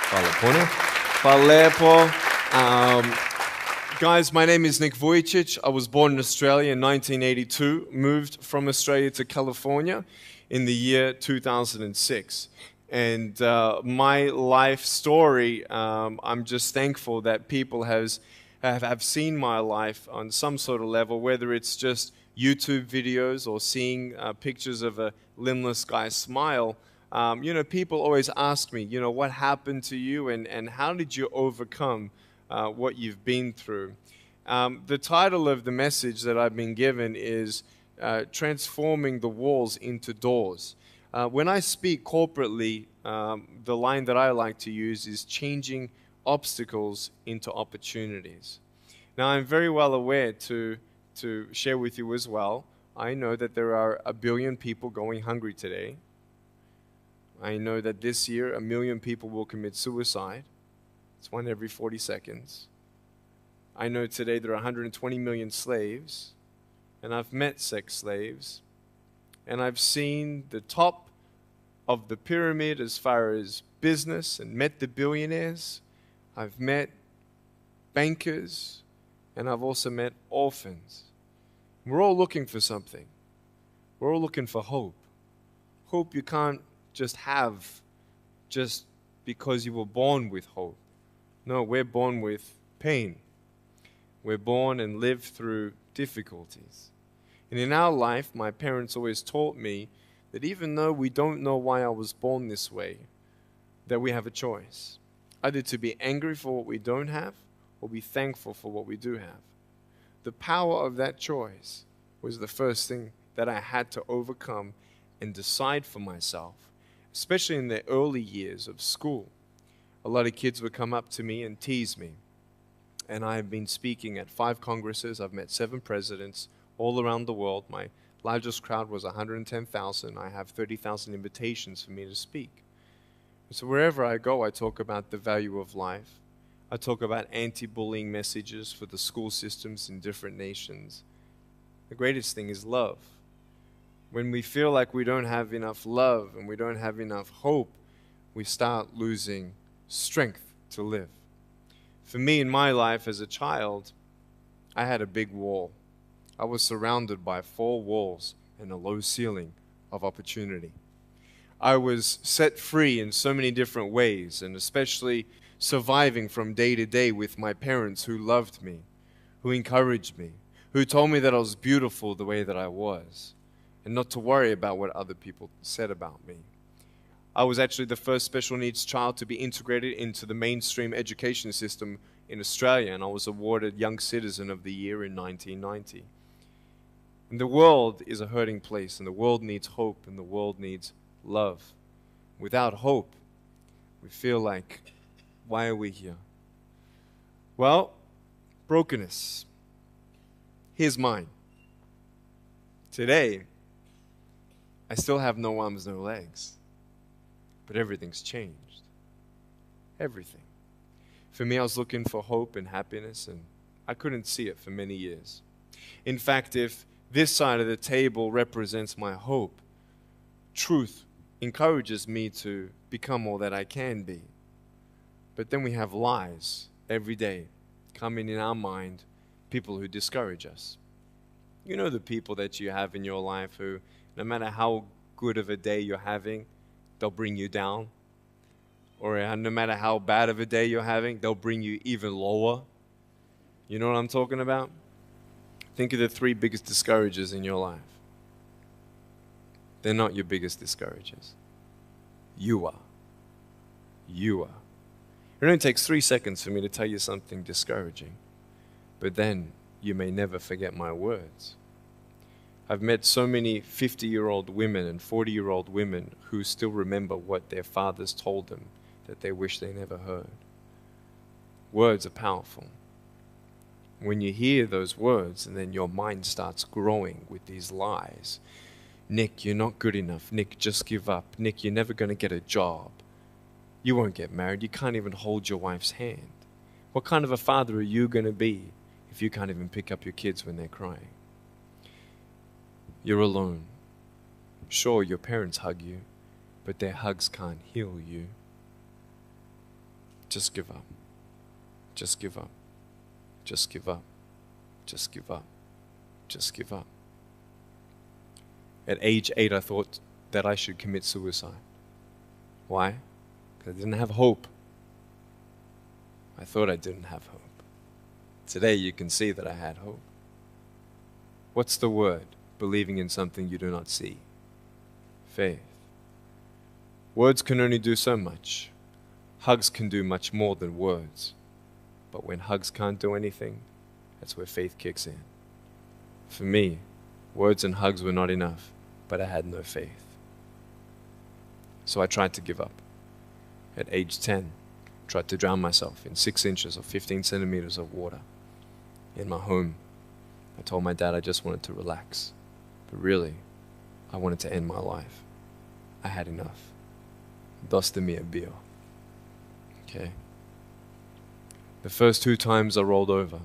Hvala lepo. Guys, my name is Nick Vujicic. I was born in Australia in 1982, moved from Australia to California in the year 2006. And my life story, I'm just thankful that people have seen my life on some sort of level, whether it's just YouTube videos or seeing pictures of a limbless guy smile. People always ask me, what happened to you and how did you overcome what you've been through? The title of the message that I've been given is Transforming the Walls into Doors. When I speak corporately, the line that I like to use is changing obstacles into opportunities. Now, I'm very well aware to share with you as well, I know that there are 1 billion people going hungry today. I know that this year 1 million people will commit suicide. It's 1 every 40 seconds. I know today there are 120 million slaves, and I've met sex slaves, and I've seen the top of the pyramid as far as business and met the billionaires. I've met bankers, and I've also met orphans. We're all looking for something. We're all looking for hope. Hope you can't just have just because you were born with hope. No, we're born with pain. We're born and live through difficulties. And in our life, my parents always taught me that even though we don't know why I was born this way, that we have a choice. Either to be angry for what we don't have, or be thankful for what we do have. The power of that choice was the first thing that I had to overcome and decide for myself, especially in the early years of school. A lot of kids would come up to me and tease me. And I have been speaking at 5 congresses. I've met 7 presidents all around the world. My largest crowd was 110,000. I have 30,000 invitations for me to speak. So wherever I go, I talk about the value of life. I talk about anti-bullying messages for the school systems in different nations. The greatest thing is love. When we feel like we don't have enough love and we don't have enough hope, we start losing strength to live. For me, in my life as a child, I had a big wall. I was surrounded by 4 walls and a low ceiling of opportunity. I was set free in so many different ways, and especially surviving from day to day with my parents who loved me, who encouraged me, who told me that I was beautiful the way that I was, and not to worry about what other people said about me. I was actually the first special needs child to be integrated into the mainstream education system in Australia, and I was awarded Young Citizen of the Year in 1990. And the world is a hurting place, and the world needs hope, and the world needs love. Without hope, we feel like, why are we here? Well, brokenness. Here's mine. Today, I still have no arms, no legs. But everything's changed. Everything. For me, I was looking for hope and happiness, and I couldn't see it for many years. In fact, if this side of the table represents my hope, truth encourages me to become all that I can be. But then we have lies every day coming in our mind, people who discourage us. You know the people that you have in your life who, no matter how good of a day you're having, they'll bring you down. Or no matter how bad of a day you're having, they'll bring you even lower. You know what I'm talking about? Think of the 3 biggest discouragers in your life. They're not your biggest discouragers. You are. You are. It only takes 3 seconds for me to tell you something discouraging. But then you may never forget my words. I've met so many 50-year-old women and 40-year-old women who still remember what their fathers told them that they wish they never heard. Words are powerful. When you hear those words and then your mind starts growing with these lies. Nick, you're not good enough. Nick, just give up. Nick, you're never going to get a job. You won't get married. You can't even hold your wife's hand. What kind of a father are you going to be if you can't even pick up your kids when they're crying? You're alone. Sure, your parents hug you, but their hugs can't heal you. Just give up. Just give up. Just give up. Just give up. Just give up. At age 8, I thought that I should commit suicide. Why? Because I didn't have hope. I thought I didn't have hope. Today you can see that I had hope. What's the word? Believing in something you do not see. Faith. Words can only do so much. Hugs can do much more than words. But when hugs can't do anything, that's where faith kicks in. For me, words and hugs were not enough, but I had no faith. So I tried to give up. At age 10, tried to drown myself in 6 inches or 15 centimeters of water. In my home, I told my dad I just wanted to relax. But really, I wanted to end my life. I had enough. Dosta mi bio. Okay? The first 2 times I rolled over,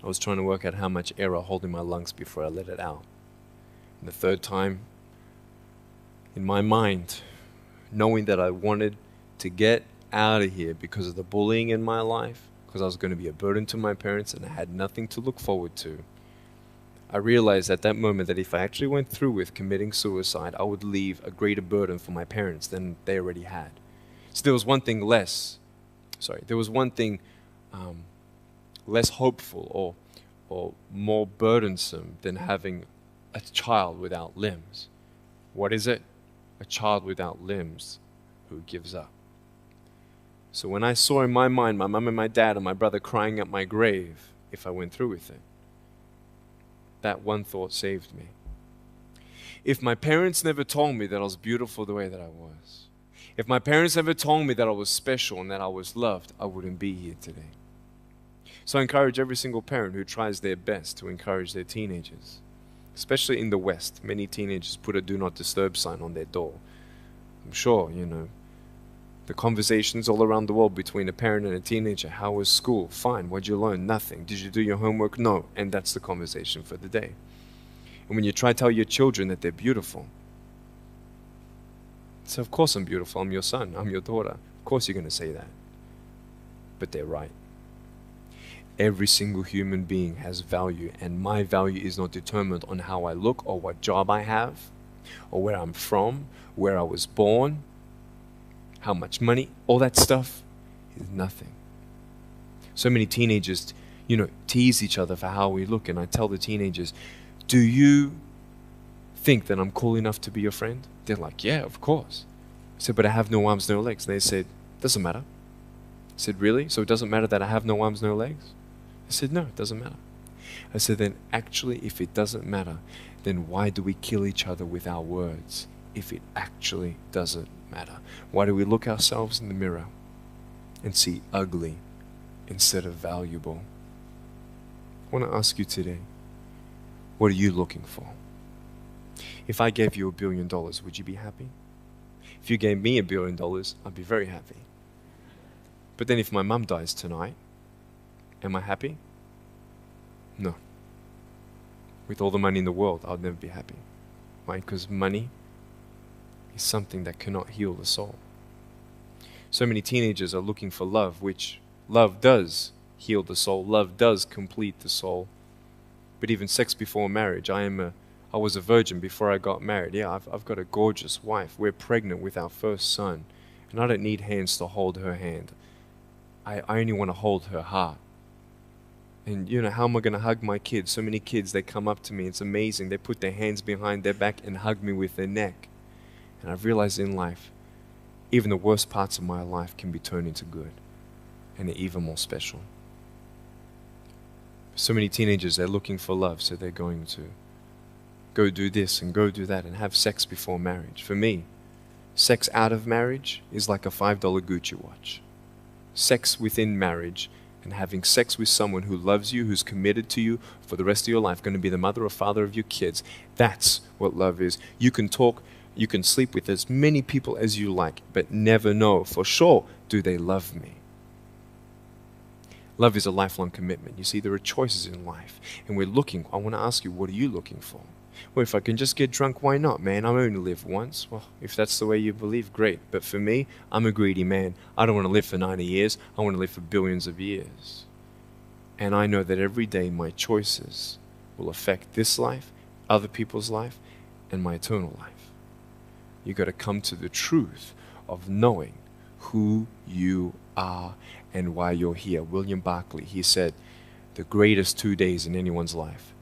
I was trying to work out how much air I hold in my lungs before I let it out. And the 3rd time, in my mind, knowing that I wanted to get out of here because of the bullying in my life, because I was going to be a burden to my parents and I had nothing to look forward to, I realized at that moment that if I actually went through with committing suicide, I would leave a greater burden for my parents than they already had. So there was one thing less hopeful or more burdensome than having a child without limbs. What is it? A child without limbs who gives up. So when I saw in my mind my mum and my dad and my brother crying at my grave if I went through with it, that one thought saved me. If my parents never told me that I was beautiful the way that I was, if my parents never told me that I was special and that I was loved, I wouldn't be here today. So I encourage every single parent who tries their best to encourage their teenagers. Especially in the West, many teenagers put a do not disturb sign on their door. I'm sure, the conversations all around the world between a parent and a teenager. How was school? Fine. What'd you learn? Nothing. Did you do your homework? No. And that's the conversation for the day. And when you try to tell your children that they're beautiful, so of course I'm beautiful. I'm your son. I'm your daughter. Of course you're going to say that. But they're right. Every single human being has value, and my value is not determined on how I look or what job I have or where I'm from, where I was born, how much money. All that stuff is nothing. So many teenagers, tease each other for how we look, and I tell the teenagers, do you think that I'm cool enough to be your friend? They're like, yeah, of course. I said, but I have no arms, no legs. And they said, doesn't matter. I said, really? So it doesn't matter that I have no arms, no legs? I said, no, it doesn't matter. I said, then actually, if it doesn't matter, then why do we kill each other with our words if it actually doesn't matter? Why do we look ourselves in the mirror and see ugly instead of valuable? I want to ask you today, what are you looking for? If I gave you $1 billion, would you be happy? If you gave me $1 billion, I'd be very happy. But then if my mum dies tonight, am I happy? No. With all the money in the world, I'll never be happy. Why? Because money is something that cannot heal the soul. So many teenagers are looking for love, which love does heal the soul. Love does complete the soul. But even sex before marriage, I was a virgin before I got married. Yeah, I've got a gorgeous wife. We're pregnant with our first son. And I don't need hands to hold her hand. I only want to hold her heart. And how am I going to hug my kids? So many kids, they come up to me. It's amazing. They put their hands behind their back and hug me with their neck. And I've realized in life, even the worst parts of my life can be turned into good. And they're even more special. So many teenagers, they're looking for love. So they're going to go do this and go do that and have sex before marriage. For me, sex out of marriage is like a $5 Gucci watch. Sex within marriage and having sex with someone who loves you, who's committed to you for the rest of your life, going to be the mother or father of your kids. That's what love is. You can talk, you can sleep with as many people as you like, but never know for sure, do they love me? Love is a lifelong commitment. You see, there are choices in life, and we're looking. I want to ask you, what are you looking for? Well, if I can just get drunk, why not, man? I only live once. Well, if that's the way you believe, great. But for me, I'm a greedy man. I don't want to live for 90 years. I want to live for billions of years. And I know that every day my choices will affect this life, other people's life, and my eternal life. You got to come to the truth of knowing who you are and why you're here. William Barclay, he said, the greatest 2 days in anyone's life,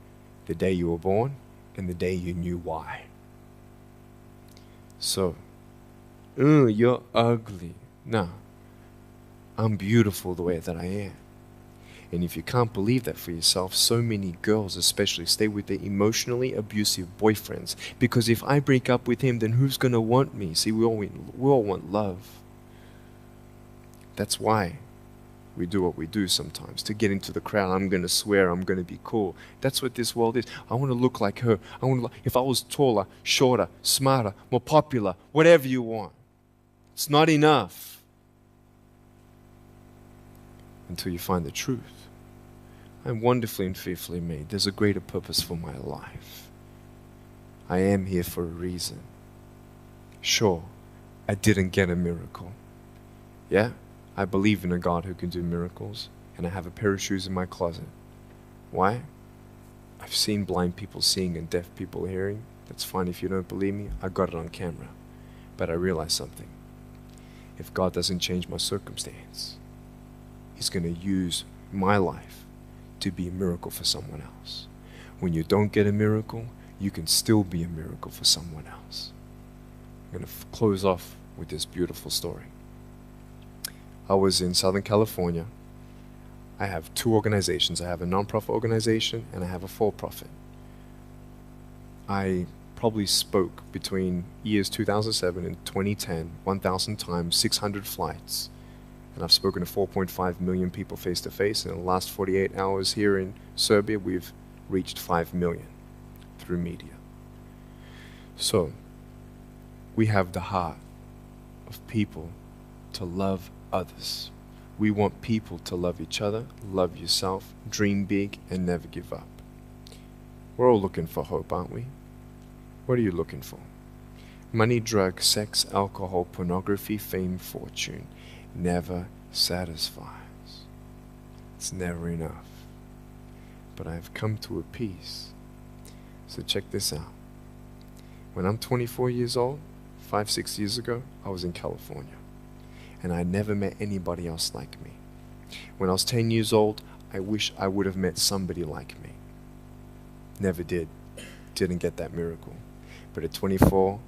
the day you were born and the day you knew why. So, you're ugly. No, I'm beautiful the way that I am. And if you can't believe that for yourself, so many girls especially stay with their emotionally abusive boyfriends. Because if I break up with him, then who's going to want me? See, we all want love. That's why we do what we do sometimes. To get into the crowd, I'm going to swear, I'm going to be cool. That's what this world is. I want to look like her. If I was taller, shorter, smarter, more popular, whatever you want. It's not enough until you find the truth. I'm wonderfully and fearfully made. There's a greater purpose for my life. I am here for a reason. Sure, I didn't get a miracle. Yeah, I believe in a God who can do miracles, and I have a pair of shoes in my closet. Why? I've seen blind people seeing and deaf people hearing. That's fine if you don't believe me. I got it on camera. But I realized something. If God doesn't change my circumstance, He's going to use my life to be a miracle for someone else. When you don't get a miracle, you can still be a miracle for someone else. I'm going to close off with this beautiful story. I was in Southern California. I have two organizations. I have a non-profit organization and I have a for-profit. I probably spoke between years 2007 and 2010, 1,000 times, 600 flights. And I've spoken to 4.5 million people face to face. And in the last 48 hours here in Serbia, we've reached 5 million through media. So, we have the heart of people to love others. We want people to love each other, love yourself, dream big, and never give up. We're all looking for hope, aren't we? What are you looking for? Money, drugs, sex, alcohol, pornography, fame, fortune never satisfies. It's never enough. But I've come to a peace. So check this out. When I'm 24 years old, 5-6 years ago, I was in California. And I never met anybody else like me. When I was 10 years old, I wish I would have met somebody like me. Never did. Didn't get that miracle. But at 24,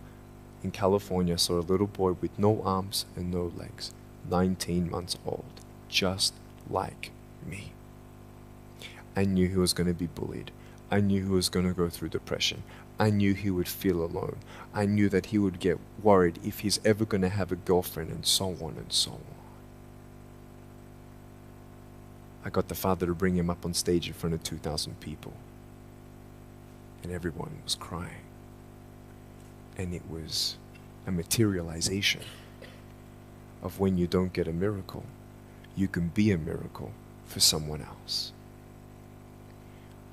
in California, I saw a little boy with no arms and no legs, 19 months old, just like me. I knew he was going to be bullied. I knew he was going to go through depression. I knew he would feel alone. I knew that he would get worried if he's ever going to have a girlfriend, and so on and so on. I got the father to bring him up on stage in front of 2,000 people. And everyone was crying. And it was a materialization of when you don't get a miracle, you can be a miracle for someone else.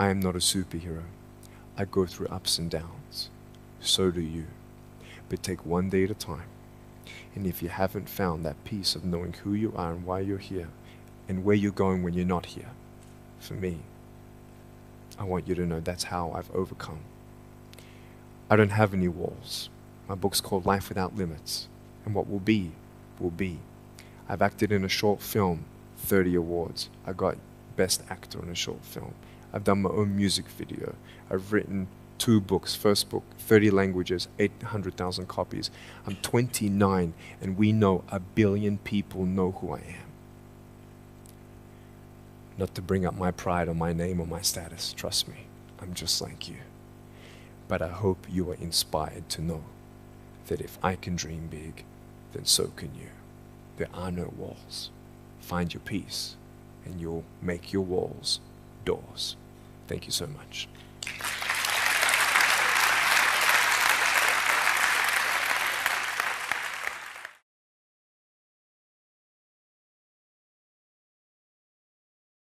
I am not a superhero. I go through ups and downs. So do you. But take one day at a time. And if you haven't found that peace of knowing who you are and why you're here, and where you're going when you're not here, for me, I want you to know that's how I've overcome. I don't have any walls. My book's called Life Without Limits. And what will be, will be. I've acted in a short film, 30 awards. I got Best Actor in a short film. I've done my own music video. I've written 2 books. First book, 30 languages, 800,000 copies. I'm 29, and we know 1 billion people know who I am. Not to bring up my pride or my name or my status. Trust me, I'm just like you. But I hope you are inspired to know that if I can dream big, then so can you. There are no walls. Find your peace, and you'll make your walls doors. Thank you so much.